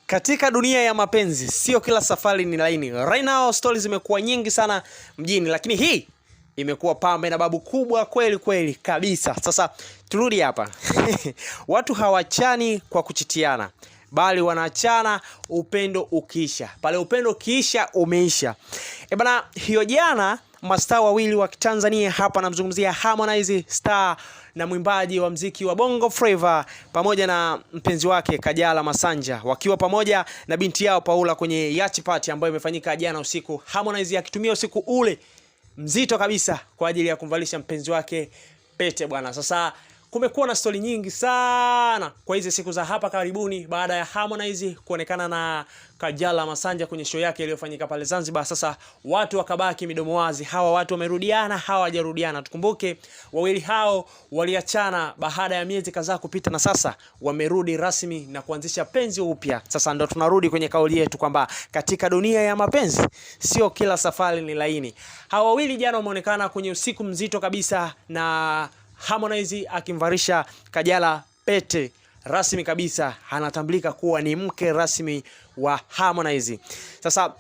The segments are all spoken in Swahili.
Katika dunia ya mapenzi, sio kila safari ni laini. Right now stories zimekuwa nyingi sana mjini, lakini hii imekuwa pambe na babu kubwa kweli kweli kabisa. Sasa turudi hapa. Watu hawachani kwa kuchitiana, bali wanaachana upendo ukiisha. Pale upendo ukiisha umeisha. Bana, hiyo jana mastaa wawili wa Tanzania, hapa namzungumzia Harmonize star na mwimbaji wa mziki wa Bongo Flava pamoja na mpenzi wake Kajala Masanja, wakiwa pamoja na binti yao Paula kwenye yacht party ambayo imefanyika jana usiku. Harmonize akitumia usiku ule mzito kabisa kwa ajili ya kumvalisha mpenzi wake pete bwana. Sasa kumekuwa na story nyingi sana kwa hizi siku za hapa karibuni baada ya Harmonize kuonekana na Kajala Masanja kwenye show yake iliyofanyika pale Zanzibar. Sasa watu wakabaki midomo wazi, hawa watu wamerudiana, hawajarudiana. Tukumbuke wawili hao waliachana baada ya miezi kadhaa kupita, na sasa wamerudi rasmi na kuanzisha penzi upya. Sasa ndo tunarudi kwenye kauli yetu kwamba katika dunia ya mapenzi sio kila safari ni laini. Hawa wawili jana wameonekana kwenye usiku mzito kabisa, na Harmonize akimvarisha Kajala pete rasmi kabisa, anatambulika kuwa ni mke rasmi wa Harmonize. Sasa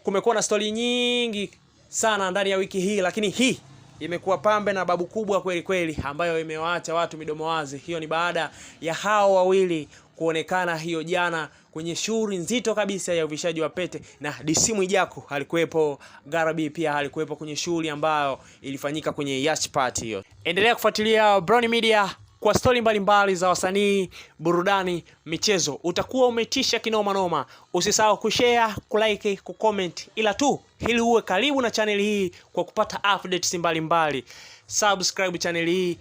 kumekuwa na story nyingi sana ndani ya wiki hii, lakini hii imekuwa pambe na babu kubwa kweli kweli ambayo imewaacha watu midomo wazi. Hiyo ni baada ya hao wawili kuonekana hiyo jana kwenye shughuli nzito kabisa ya uvishaji wa pete, na DC Mwijaku alikuwepo, Garabi pia alikuwepo kwenye shughuli ambayo ilifanyika kwenye yacht party hiyo. Endelea kufuatilia Brony Media kwa story mbalimbali za wasanii, burudani, michezo. Utakuwa umetisha kinoma noma. Usisahau kushare, kulike, kucomment, ila tu ili uwe karibu na channel hii kwa kupata updates mbalimbali. Subscribe channel hii.